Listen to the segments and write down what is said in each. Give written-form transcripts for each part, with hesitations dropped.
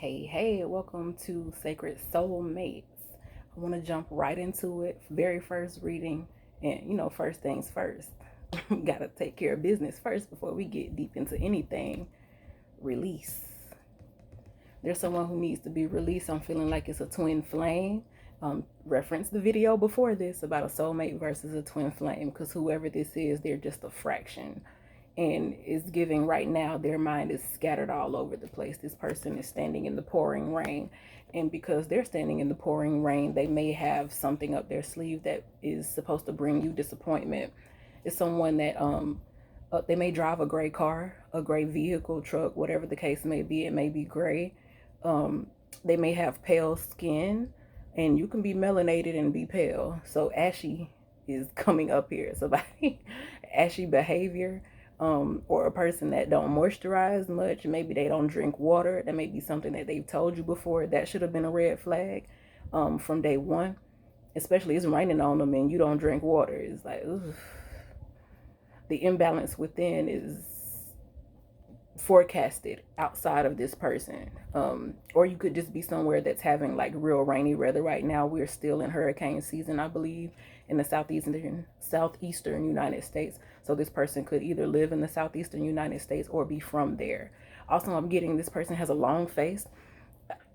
Hey, welcome to Sacred Soulmates. I want to jump right into it. Very first reading, and first things first. Gotta take care of business first before we get deep into anything. Release. There's someone who needs to be released. I'm feeling like it's a twin flame. Reference the video before this about a soulmate versus a twin flame, because whoever this is, they're just a fraction, and is giving right now their mind is scattered all over the place. This person is standing in the pouring rain, and because they're standing in the pouring rain, they may have something up their sleeve that is supposed to bring you disappointment. It's someone that they may drive a gray car, a gray vehicle, truck, whatever the case may be. It may be gray. um, they may have pale skin, and you can be melanated and be pale. So ashy is coming up here. Somebody ashy behavior, or a person that don't moisturize much. Maybe they don't drink water. That may be something that they've told you before. That should have been a red flag from day one. Especially it's raining on them and you don't drink water. It's like, ugh. The imbalance within is forecasted outside of this person. Or you could just be somewhere that's having like real rainy weather right now. We're still in hurricane season, I believe, in the southeastern United States. So this person could either live in the southeastern United States or be from there. Also, I'm getting this person has a long face.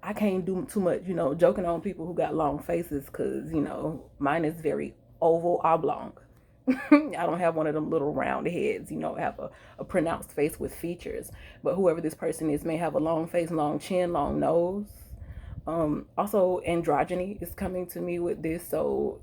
I can't do too much, joking on people who got long faces, because mine is very oval oblong. I don't have one of them little round heads, have a pronounced face with features. But whoever this person is may have a long face, long chin, long nose. Also, androgyny is coming to me with this. So,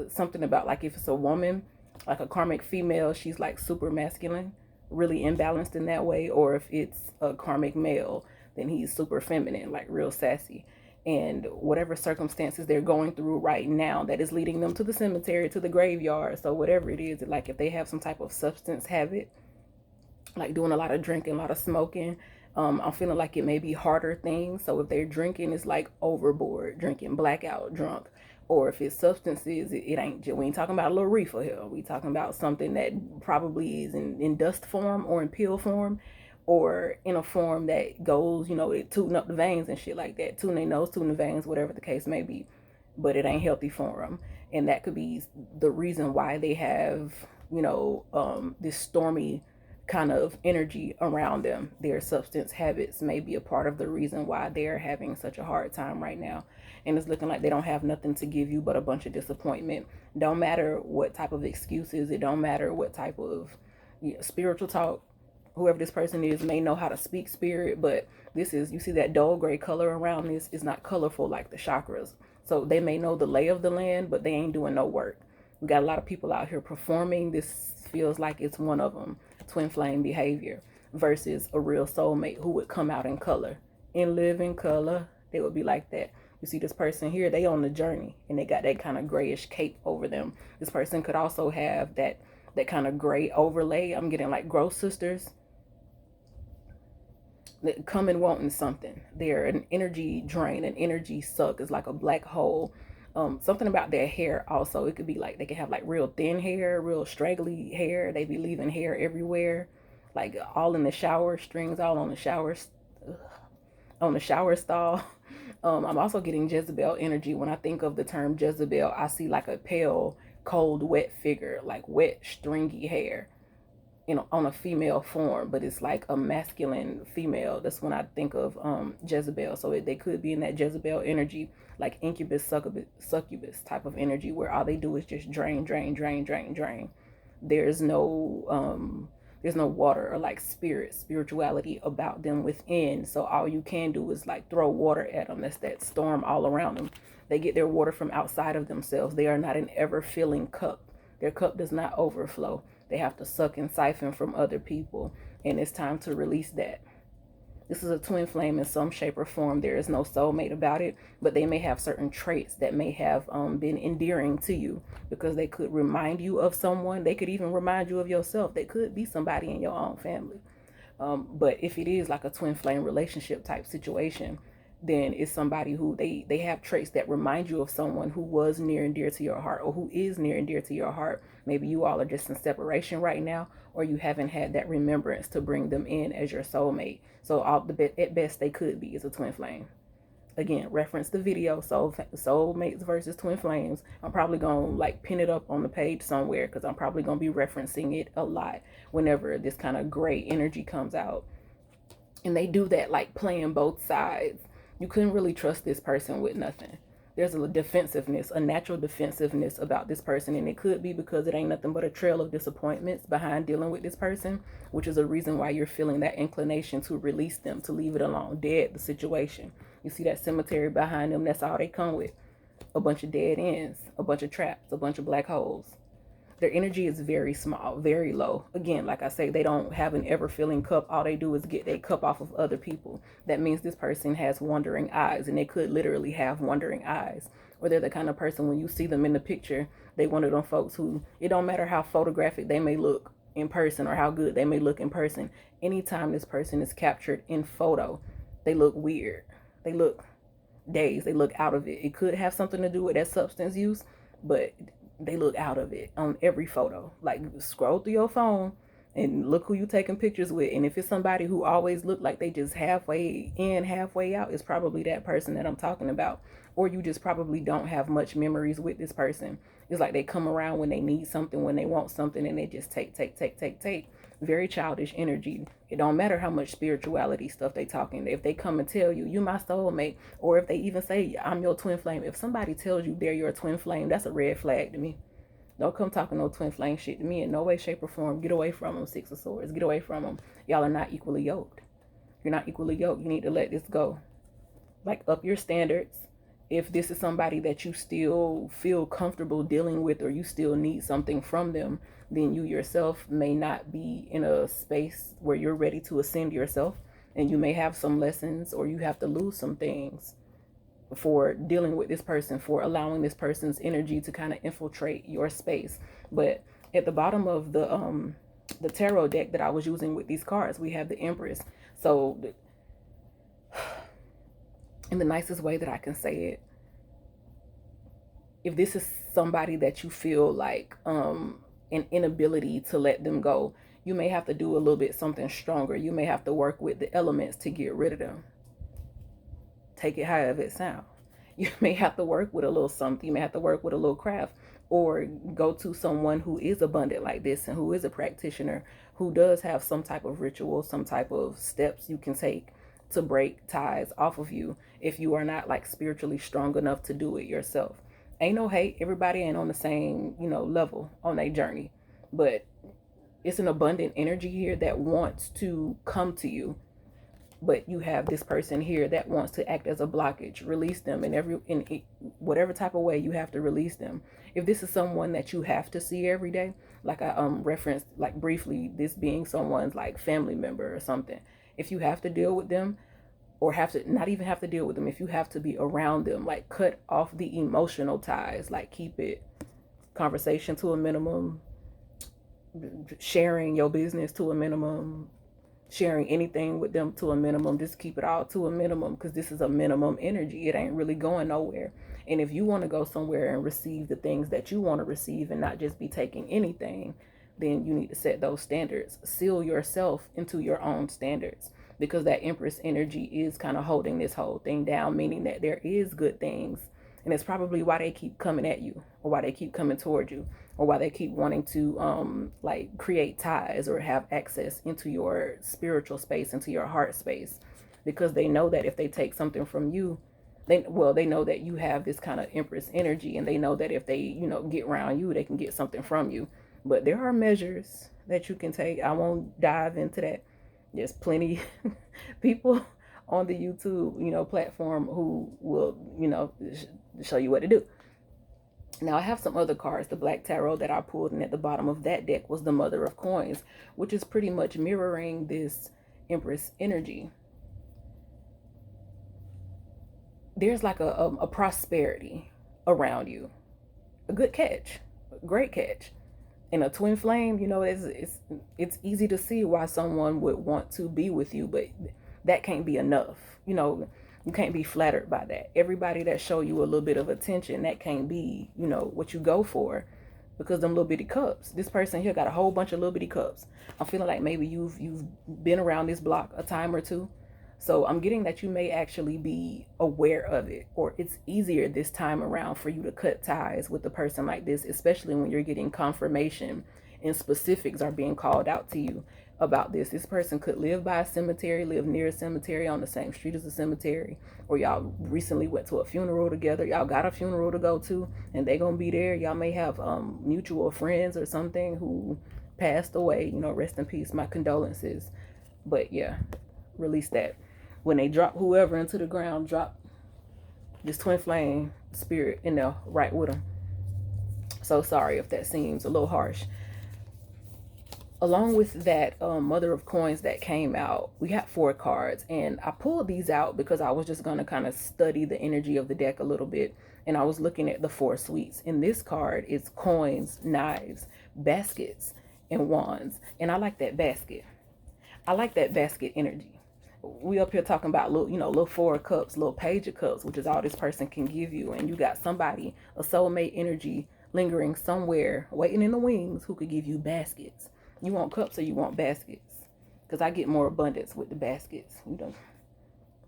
something about like if it's a woman, like a karmic female, she's like super masculine, really imbalanced in that way. Or if it's a karmic male, then he's super feminine, like real sassy. And whatever circumstances they're going through right now that is leading them to the cemetery, to the graveyard. So whatever it is, like if they have some type of substance habit, like doing a lot of drinking, a lot of smoking, I'm feeling like it may be harder things. So if they're drinking, it's like overboard drinking, blackout drunk. Or if it's substances, it ain't, we ain't talking about a little reefer here. We talking about something that probably is in dust form or in pill form, or in a form that goes, it tooting up the veins and shit like that, tooting their nose, tooting the veins, whatever the case may be. But it ain't healthy for them. And that could be the reason why they have, this stormy kind of energy around them. Their substance habits may be a part of the reason why they're having such a hard time right now. And it's looking like they don't have nothing to give you but a bunch of disappointment. Don't matter what type of excuses, it don't matter what type of spiritual talk. Whoever this person is may know how to speak spirit, but this is, you see that dull gray color around this is not colorful like the chakras. So they may know the lay of the land, but they ain't doing no work. We got a lot of people out here performing. This feels like it's one of them. Twin flame behavior versus a real soulmate who would come out in color and live in color. They would be like that. You see this person here, they on the journey and they got that kind of grayish cape over them. This person could also have that kind of gray overlay. I'm getting like Gross Sisters that come and wanting something. They're an energy drain, an energy suck. Is like a black hole. Something about their hair also. It could be like they can have like real thin hair, real straggly hair. They be leaving hair everywhere, like all in the shower, strings all on the showers, on the shower stall. I'm also getting Jezebel energy. When I think of the term Jezebel, I see like a pale, cold, wet figure, like wet, stringy hair, on a female form, but it's like a masculine female. That's when I think of Jezebel. So they could be in that Jezebel energy, like incubus, succubus type of energy, where all they do is just drain, drain, drain, drain, drain. There's no water or like spirituality about them within. So all you can do is like throw water at them. That's that storm all around them. They get their water from outside of themselves. They are not an ever filling cup. Their cup does not overflow. They have to suck and siphon from other people, and it's time to release that. This is a twin flame in some shape or form. There is no soulmate about it, but they may have certain traits that may have been endearing to you, because they could remind you of someone. They could even remind you of yourself. They could be somebody in your own family. But if it is like a twin flame relationship type situation, then it's somebody who they have traits that remind you of someone who was near and dear to your heart, or who is near and dear to your heart. Maybe you all are just in separation right now, or you haven't had that remembrance to bring them in as your soulmate. So at best they could be is a twin flame. Again, reference the video, soulmates versus twin flames. I'm probably gonna like pin it up on the page somewhere, because I'm probably gonna be referencing it a lot whenever this kind of gray energy comes out. And they do that like playing both sides. You couldn't really trust this person with nothing. There's a defensiveness, a natural defensiveness about this person, and it could be because it ain't nothing but a trail of disappointments behind dealing with this person, which is a reason why you're feeling that inclination to release them, to leave it alone, dead the situation. You see that cemetery behind them, that's all they come with. A bunch of dead ends, a bunch of traps, a bunch of black holes. Their energy is very small, very low. Again, like I say, they don't have an ever-filling cup. All they do is get their cup off of other people. That means this person has wandering eyes, and they could literally have wandering eyes. Or they're the kind of person, when you see them in the picture, they one of them folks who, it don't matter how photographic they may look in person or how good they may look in person. Anytime this person is captured in photo, they look weird. They look dazed. They look out of it. It could have something to do with that substance use, but they look out of it on every photo. Like, scroll through your phone and look who you taking pictures with. And if it's somebody who always look like they just halfway in, halfway out, it's probably that person that I'm talking about. Or you just probably don't have much memories with this person. It's like they come around when they need something, when they want something, and they just take. Very childish energy. It don't matter how much spirituality stuff they talking. If they come and tell you, you my soulmate, or if they even say, I'm your twin flame. If somebody tells you they're your twin flame, that's a red flag to me. Don't come talking no twin flame shit to me in no way, shape, or form. Get away from them, Six of Swords. Get away from them. Y'all are not equally yoked. You're not equally yoked. You need to let this go. Like, up your standards. If this is somebody that you still feel comfortable dealing with, or you still need something from them, then you yourself may not be in a space where you're ready to ascend yourself. And you may have some lessons, or you have to lose some things for dealing with this person, for allowing this person's energy to kind of infiltrate your space. But at the bottom of the tarot deck that I was using with these cards, we have the Empress. So in the nicest way that I can say it, if this is somebody that you feel like an inability to let them go, you may have to do a little bit something stronger. You may have to work with the elements to get rid of them. Take it however it sounds. You may have to work with a little something. You may have to work with a little craft, or go to someone who is abundant like this, and who is a practitioner, who does have some type of ritual, some type of steps you can take to break ties off of you if you are not like spiritually strong enough to do it yourself. Ain't no hate. Everybody ain't on the same, level on their journey, but it's an abundant energy here that wants to come to you. But you have this person here that wants to act as a blockage. Release them in whatever type of way you have to release them. If this is someone that you have to see every day, like I referenced like briefly, this being someone's like family member or something. If you have to deal with them, or have to not even have to deal with them, if you have to be around them, like cut off the emotional ties, like keep it conversation to a minimum, sharing your business to a minimum, sharing anything with them to a minimum. Just keep it all to a minimum, because this is a minimum energy. It ain't really going nowhere. And if you want to go somewhere and receive the things that you want to receive, and not just be taking anything, then you need to set those standards. Seal yourself into your own standards, because that Empress energy is kind of holding this whole thing down, meaning that there is good things. And it's probably why they keep coming at you, or why they keep coming toward you, or why they keep wanting to like create ties or have access into your spiritual space, into your heart space, because they know that if they take something from you, they know that you have this kind of Empress energy, and they know that if they get around you, they can get something from you. But there are measures that you can take. I won't dive into that. There's plenty people on the YouTube platform who will show you what to do. Now I have some other cards, the Black Tarot that I pulled, and at the bottom of that deck was the Mother of Coins, which is pretty much mirroring this Empress energy. There's like a prosperity around you, a good catch, a great catch. In a twin flame, it's easy to see why someone would want to be with you, but that can't be enough. You can't be flattered by that. Everybody that show you a little bit of attention, that can't be, you know, what you go for, because them little bitty cups. This person here got a whole bunch of little bitty cups. I'm feeling like maybe you've been around this block a time or two. So I'm getting that you may actually be aware of it, or it's easier this time around for you to cut ties with a person like this, especially when you're getting confirmation and specifics are being called out to you about this. This person could live by a cemetery, live near a cemetery, on the same street as a cemetery, or y'all recently went to a funeral together. Y'all got a funeral to go to, and they gonna be there. Y'all may have mutual friends or something who passed away. You know, rest in peace. My condolences. But yeah, release that. When they drop whoever into the ground, drop this twin flame spirit in there right with them. So sorry if that seems a little harsh. Along with that Mother of Coins that came out, we got 4 cards, and I pulled these out because I was just going to kind of study the energy of the deck a little bit, and I was looking at the 4 suites. And this card is coins, knives, baskets, and wands, and I like that basket. I like that basket energy. We up here talking about little, you know, little 4 of cups, little page of cups, which is all this person can give you, and you got somebody, a soulmate energy lingering somewhere, waiting in the wings, who could give you baskets. You want cups or you want baskets? Because I get more abundance with the baskets. You know,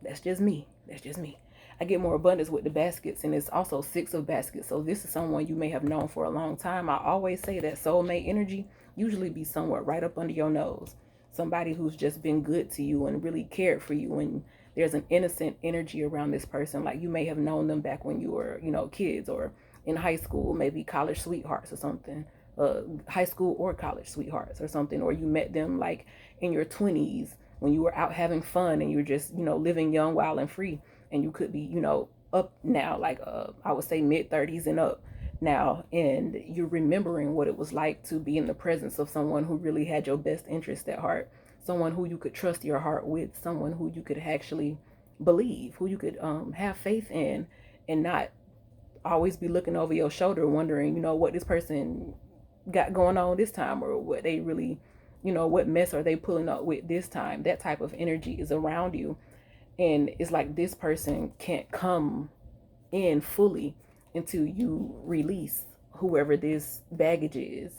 that's just me. That's just me. I get more abundance with the baskets, and it's also 6 of baskets. So this is someone you may have known for a long time. I always say that soulmate energy usually be somewhere right up under your nose. Somebody who's just been good to you and really cared for you, and there's an innocent energy around this person. Like you may have known them back when you were, you know, kids, or in high school, maybe college sweethearts or something. High school or college sweethearts or something, or you met them like in your 20s when you were out having fun and you're just, you know, living young, wild, and free, and you could be, you know, up now, like I would say mid-30s and up now, and you're remembering what it was like to be in the presence of someone who really had your best interest at heart, someone who you could trust your heart with, someone who you could actually believe, who you could have faith in, and not always be looking over your shoulder wondering, you know, what this person got going on this time, or what they really, you know, what mess are they pulling up with this time. That type of energy is around you, and it's like this person can't come in fully until you release whoever this baggage is.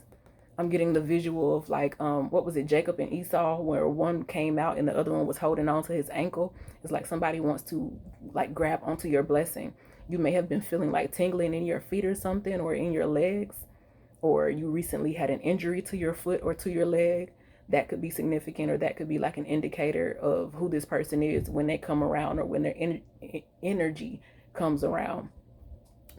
I'm getting the visual of like what was it, Jacob and Esau, where one came out and the other one was holding on to his ankle. It's like somebody wants to like grab onto your blessing. You may have been feeling like tingling in your feet or something, or in your legs, or you recently had an injury to your foot or to your leg. That could be significant, or that could be like an indicator of who this person is when they come around, or when their energy comes around.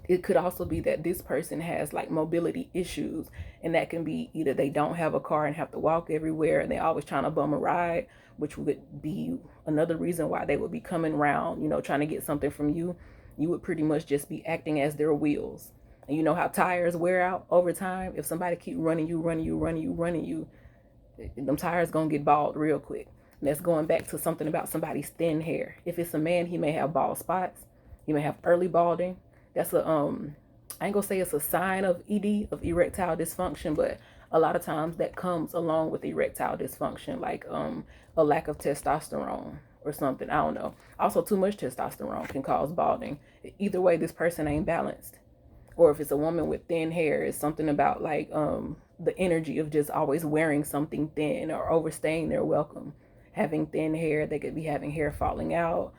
It could also be that this person has like mobility issues, and that can be either they don't have a car and have to walk everywhere, and they're always trying to bum a ride, which would be another reason why they would be coming around, you know, trying to get something from you. You would pretty much just be acting as their wheels. And you know how tires wear out over time? If somebody keep running you, them tires gonna get bald real quick. And that's going back to something about somebody's thin hair. If it's a man, he may have bald spots. He may have early balding. That's a I ain't gonna say it's a sign of ED, of erectile dysfunction, but a lot of times that comes along with erectile dysfunction, like a lack of testosterone or something. I don't know. Also, too much testosterone can cause balding. Either way, this person ain't balanced. Or if it's a woman with thin hair, it's something about like the energy of just always wearing something thin, or overstaying their welcome. Having thin hair, they could be having hair falling out.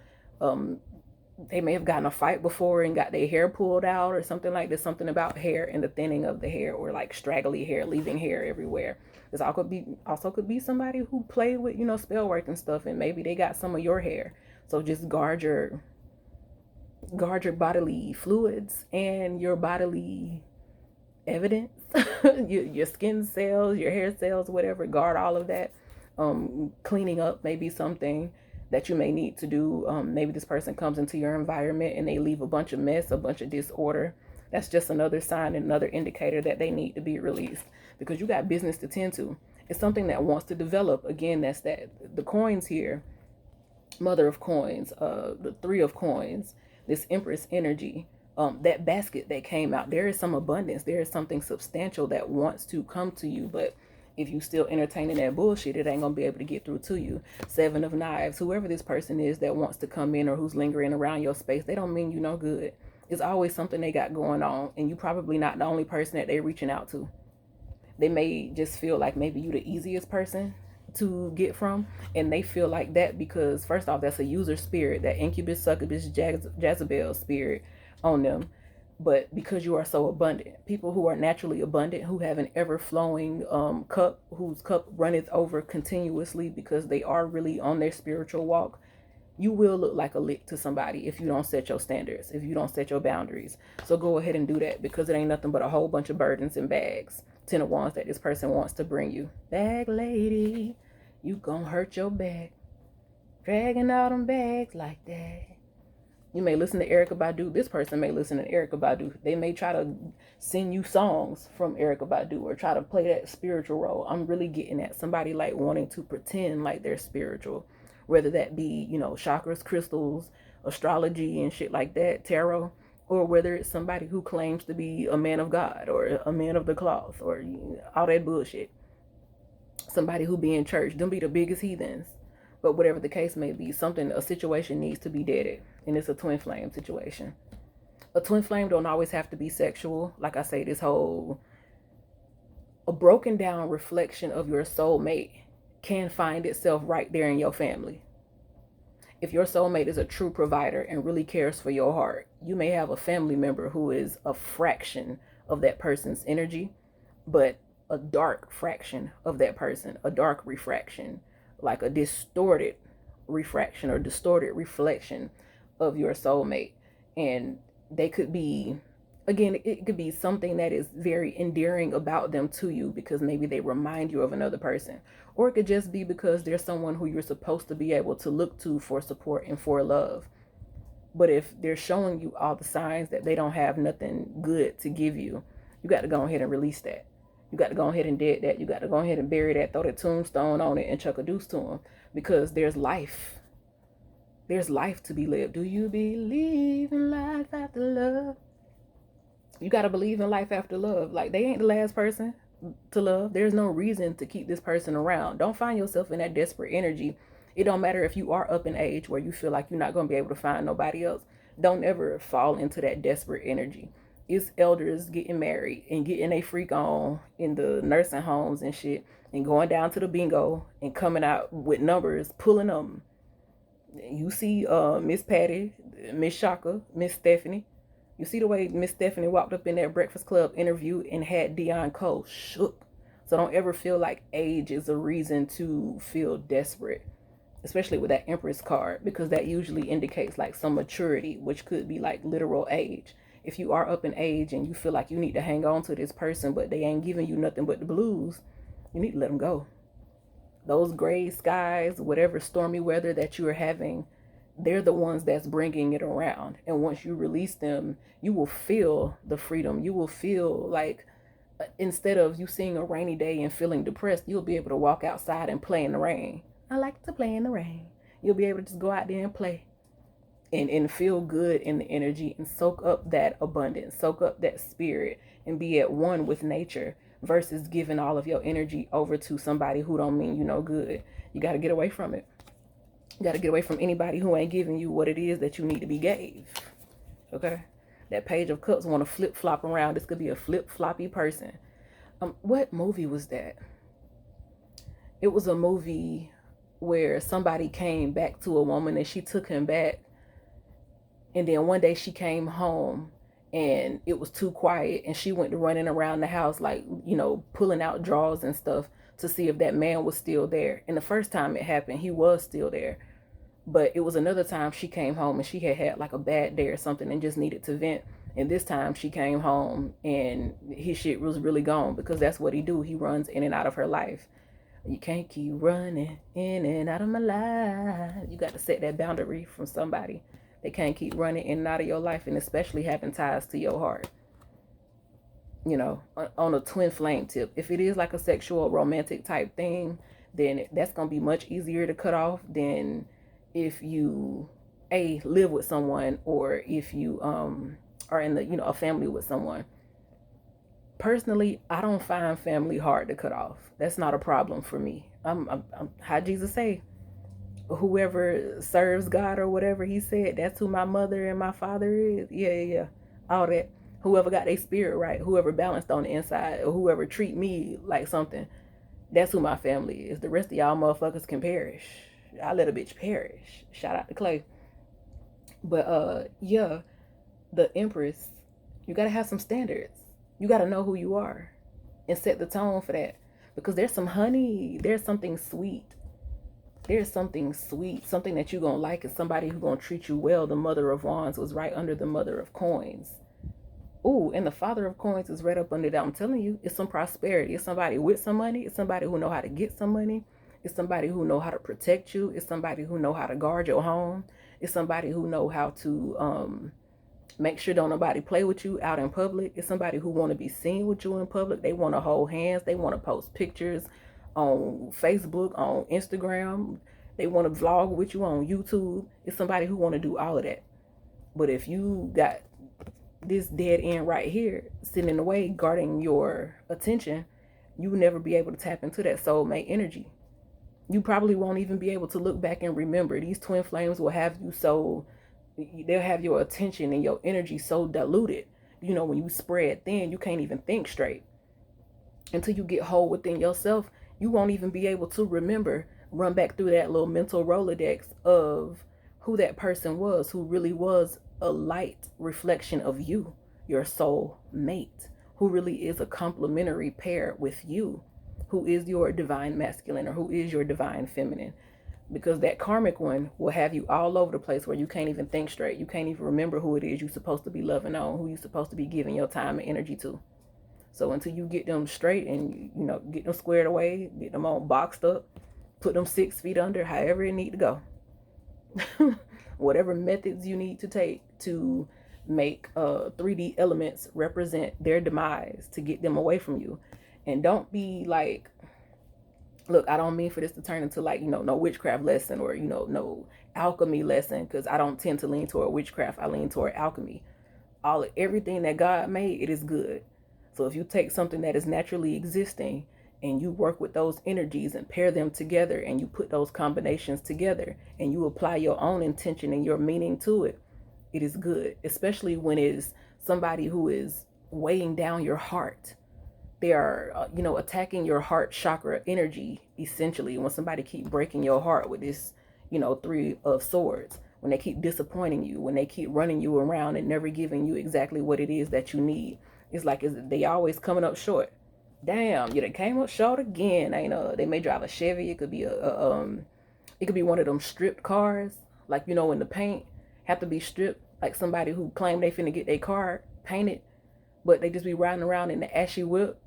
They may have gotten a fight before and got their hair pulled out or something like this. Something about hair and the thinning of the hair, or like straggly hair, leaving hair everywhere. This also could be somebody who played with, you know, spell work and stuff, and maybe they got some of your hair. So just guard your bodily fluids and your bodily evidence, your skin cells, your hair cells, whatever. Guard all of that. Cleaning up may be something that you may need to do. Maybe this person comes into your environment and they leave a bunch of mess, a bunch of disorder. That's just another sign, another indicator that they need to be released, because you got business to tend to. It's something that wants to develop. Again, that's the coins here. Mother of Coins, the 3 of Coins, this Empress energy, that basket that came out. There is some abundance. There is something substantial that wants to come to you, but If you still entertaining that bullshit, it ain't gonna be able to get through to you. Seven of Knives, whoever this person is that wants to come in or who's lingering around your space, they don't mean you no good. It's always something they got going on, and you probably not the only person that they're reaching out to. They may just feel like maybe you the easiest person to get from, and they feel like that because first off, that's a user spirit, that incubus, succubus, Jezebel spirit on them. But because you are so abundant, people who are naturally abundant, who have an ever-flowing cup, whose cup runneth over continuously because they are really on their spiritual walk, you will look like a lick to somebody if you don't set your standards, if you don't set your boundaries. So go ahead and do that, because it ain't nothing but a whole bunch of burdens and bags. 10 of Wands that this person wants to bring you. Bag lady, you gonna hurt your back. Dragging all them bags like that. You may listen to Erykah Badu. This person may listen to Erykah Badu. They may try to send you songs from Erykah Badu or try to play that spiritual role. I'm really getting at somebody like wanting to pretend like they're spiritual, whether that be, chakras, crystals, astrology and shit like that, tarot, or whether it's somebody who claims to be a man of God or a man of the cloth or all that bullshit. Somebody who be in church, them be the biggest heathens. But whatever the case may be, a situation needs to be deaded. And it's a twin flame situation. A twin flame don't always have to be sexual. Like I say, a broken down reflection of your soulmate can find itself right there in your family. If your soulmate is a true provider and really cares for your heart, you may have a family member who is a fraction of that person's energy, but a dark fraction of that person, a dark refraction, like a distorted refraction or distorted reflection of your soulmate. And they could be, again, it could be something that is very endearing about them to you because maybe they remind you of another person. Or it could just be because they're someone who you're supposed to be able to look to for support and for love. But if they're showing you all the signs that they don't have nothing good to give you, you got to go ahead and release that. You got to go ahead and dead that. You got to go ahead and bury that, throw that tombstone on it and chuck a deuce to them, because there's life. There's life to be lived. Do you believe in life after love? You got to believe in life after love. Like, they ain't the last person to love. There's no reason to keep this person around. Don't find yourself in that desperate energy. It don't matter if you are up in age where you feel like you're not going to be able to find nobody else. Don't ever fall into that desperate energy. It's elders getting married and getting a freak on in the nursing homes and shit, and going down to the bingo and coming out with numbers, pulling them. You see Miss Patty, Miss Shaka, Miss Stephanie. You see the way Miss Stephanie walked up in that Breakfast Club interview and had Dion Cole shook. So don't ever feel like age is a reason to feel desperate, especially with that Empress card, because that usually indicates like some maturity, which could be like literal age. If you are up in age and you feel like you need to hang on to this person, but they ain't giving you nothing but the blues, you need to let them go. Those gray skies, whatever stormy weather that you are having, they're the ones that's bringing it around. And once you release them, you will feel the freedom. You will feel like, instead of you seeing a rainy day and feeling depressed, you'll be able to walk outside and play in the rain. I like to play in the rain. You'll be able to just go out there and play and feel good in the energy and soak up that abundance, soak up that spirit, and be at one with nature, versus giving all of your energy over to somebody who don't mean you no good. You got to get away from it. You got to get away from anybody who ain't giving you what it is that you need to be gave. Okay? That Page of Cups want to flip-flop around. This could be a flip-floppy person. What movie was that? It was a movie where somebody came back to a woman and she took him back. And then one day she came home and it was too quiet, and she went to running around the house like, pulling out drawers and stuff to see if that man was still there. And the first time it happened, he was still there. But it was another time she came home and she had like a bad day or something and just needed to vent. And this time she came home and his shit was really gone, because that's what he do. He runs in and out of her life. You can't keep running in and out of my life. You got to set that boundary from somebody. They can't keep running in and out of your life, and especially having ties to your heart. On a twin flame tip, if it is like a sexual romantic type thing, then that's going to be much easier to cut off than if you live with someone, or if you are in a family with someone. Personally, I don't find family hard to cut off. That's not a problem for me. How Jesus say, whoever serves God or whatever he said, that's who my mother and my father is. Yeah, yeah, yeah. All that. Whoever got their spirit right, whoever balanced on the inside, or whoever treat me like something, that's who my family is. The rest of y'all motherfuckers can perish. I let a bitch perish. Shout out to Clay. But yeah, the Empress, you gotta have some standards. You gotta know who you are and set the tone for that. Because there's some honey, there's something sweet. There's something sweet, something that you're gonna like, is somebody who's gonna treat you well. The Mother of Wands was right under the Mother of Coins. Ooh, and the Father of Coins is right up under that. I'm telling you, it's some prosperity. It's somebody with some money. It's somebody who know how to get some money. It's somebody who know how to protect you. It's somebody who know how to guard your home. It's somebody who know how to make sure don't nobody play with you out in public. It's somebody who want to be seen with you in public. They want to hold hands. They want to post pictures on Facebook, on Instagram. They want to vlog with you on YouTube. It's somebody who want to do all of that. But if you got this dead end right here sitting in the way, guarding your attention, you will never be able to tap into that soulmate energy. You probably won't even be able to look back and remember. These twin flames will have you so, they'll have your attention and your energy so diluted. You know, when you spread thin, you can't even think straight. Until you get whole within yourself, you won't even be able to remember, run back through that little mental Rolodex of who that person was, who really was a light reflection of you, your soul mate, who really is a complementary pair with you, who is your divine masculine or who is your divine feminine. Because that karmic one will have you all over the place where you can't even think straight. You can't even remember who it is you're supposed to be loving on, who you're supposed to be giving your time and energy to. So until you get them straight and, you know, get them squared away, get them all boxed up, put them 6 feet under, however it need to go. Whatever methods you need to take to make 3D elements represent their demise to get them away from you. And don't be like, look, I don't mean for this to turn into like, you know, no witchcraft lesson or, you know, no alchemy lesson, because I don't tend to lean toward witchcraft. I lean toward alchemy. Everything that God made, it is good. So if you take something that is naturally existing and you work with those energies and pair them together and you put those combinations together and you apply your own intention and your meaning to it, it is good. Especially when it's somebody who is weighing down your heart. They are, you know, attacking your heart chakra energy, essentially. When somebody keep breaking your heart with this, you know, 3 of Swords, when they keep disappointing you, when they keep running you around and never giving you exactly what it is that you need, it's like they always coming up short. Damn, you done came up short again. I know they may drive a Chevy. It could be it could be one of them stripped cars, like, you know, in the paint have to be stripped, like somebody who claimed they finna get their car painted, but they just be riding around in the ashy whip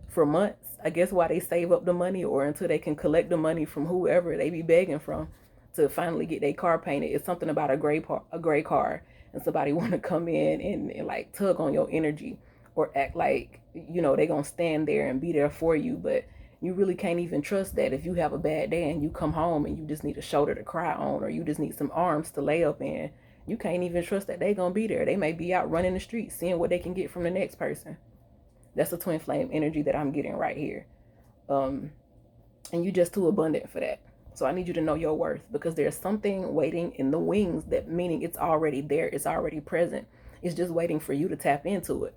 for months. I guess why they save up the money or until they can collect the money from whoever they be begging from to finally get their car painted. It's something about a gray car, and somebody want to come in and like tug on your energy or act like, you know, they gonna stand there and be there for you, but you really can't even trust that. If you have a bad day and you come home and you just need a shoulder to cry on, or you just need some arms to lay up in, you can't even trust that they gonna be there. They may be out running the streets seeing what they can get from the next person. That's a twin flame energy that I'm getting right here. And you just too abundant for that. So I need you to know your worth, because there's something waiting in the wings, that meaning it's already there. It's already present. It's just waiting for you to tap into it.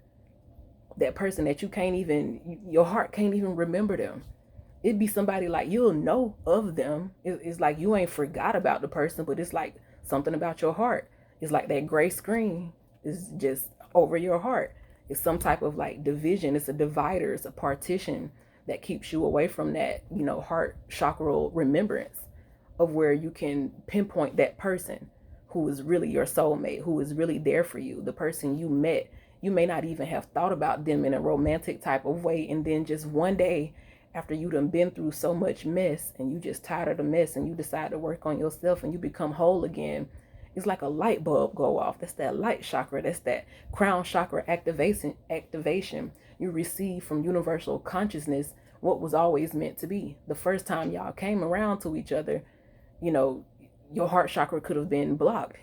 That person that you can't even, your heart can't even remember them. It'd be somebody like you'll know of them. It's like you ain't forgot about the person, but it's like something about your heart. It's like that gray screen is just over your heart. It's some type of like division. It's a divider. It's a partition that keeps you away from that, you know, heart chakral remembrance of where you can pinpoint that person who is really your soulmate, who is really there for you, the person you met. You may not even have thought about them in a romantic type of way, and then just one day after you done been through so much mess and you just tired of the mess and you decide to work on yourself and you become whole again, it's like a light bulb go off. That's that light chakra. That's that crown chakra activation you receive from universal consciousness, what was always meant to be. The first time y'all came around to each other, you know, your heart chakra could have been blocked.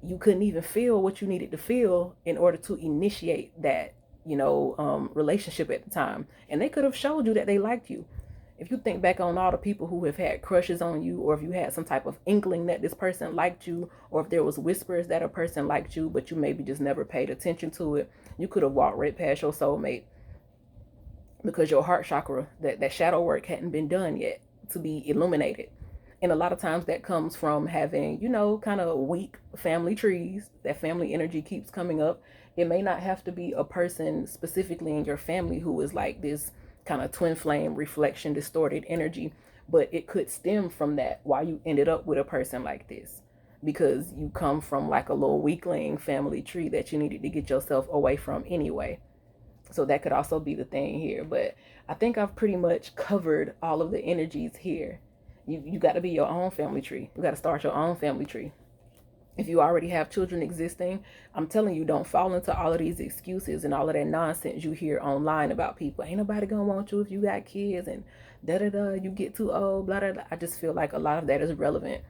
You couldn't even feel what you needed to feel in order to initiate that, relationship at the time, and they could have showed you that they liked you. If you think back on all the people who have had crushes on you, or if you had some type of inkling that this person liked you, or if there was whispers that a person liked you, but you maybe just never paid attention to it, you could have walked right past your soulmate because your heart chakra, that shadow work hadn't been done yet to be illuminated. And a lot of times that comes from having, kind of weak family trees. That family energy keeps coming up. It may not have to be a person specifically in your family who is like this kind of twin flame reflection distorted energy, but it could stem from that why you ended up with a person like this, because you come from like a little weakling family tree that you needed to get yourself away from anyway. So that could also be the thing here. But I think I've pretty much covered all of the energies here. You got to be your own family tree. You got to start your own family tree. If you already have children existing, I'm telling you, don't fall into all of these excuses and all of that nonsense you hear online about people. Ain't nobody gonna want you if you got kids and da-da-da, you get too old, blah, blah, blah. I just feel like a lot of that is relevant.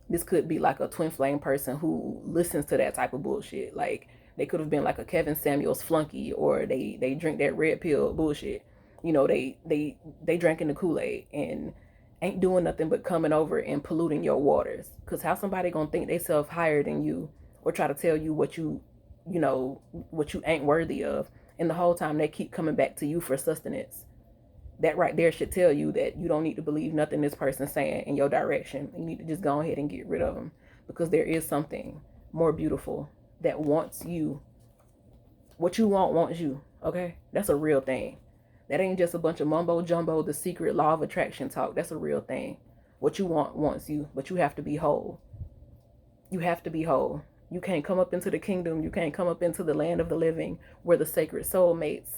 This could be like a twin flame person who listens to that type of bullshit. Like, they could have been like a Kevin Samuels flunky, or they drink that red pill bullshit. They drinking the Kool-Aid and ain't doing nothing but coming over and polluting your waters. Because how somebody gonna think they self higher than you, or try to tell you what what you ain't worthy of, and the whole time they keep coming back to you for sustenance. That right there should tell you that you don't need to believe nothing this person's saying in your direction. You need to just go ahead and get rid of them, because there is something more beautiful that wants you. What you want wants you. Okay, that's a real thing. That ain't just a bunch of mumbo jumbo, the secret law of attraction talk. That's a real thing. What you want wants you, but you have to be whole. You have to be whole. You can't come up into the kingdom. You can't come up into the land of the living where the sacred soulmates,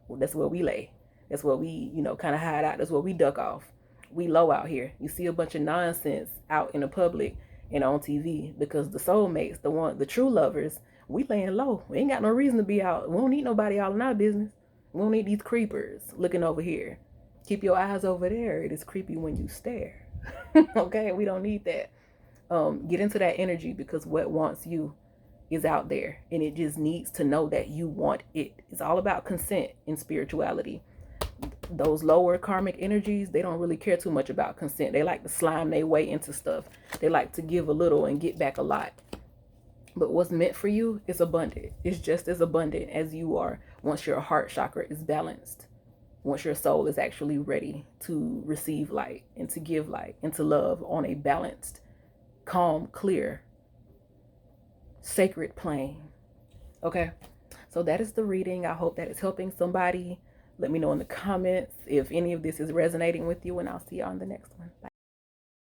well, that's where we lay. That's where we, kind of hide out. That's where we duck off. We low out here. You see a bunch of nonsense out in the public and on TV, because the soulmates, the true lovers, we laying low. We ain't got no reason to be out. We don't need nobody all in our business. We don't need these creepers looking over here. Keep your eyes over there. It is creepy when you stare. Okay, we don't need that. Get into that energy, because what wants you is out there, and it just needs to know that you want it. It's all about consent in spirituality. Those lower karmic energies, they don't really care too much about consent. They like to slime their way into stuff. They like to give a little and get back a lot. But what's meant for you is abundant. It's just as abundant as you are once your heart chakra is balanced. Once your soul is actually ready to receive light and to give light and to love on a balanced, calm, clear, sacred plane. Okay? So that is the reading. I hope that is helping somebody. Let me know in the comments if any of this is resonating with you, and I'll see you on the next one. Bye.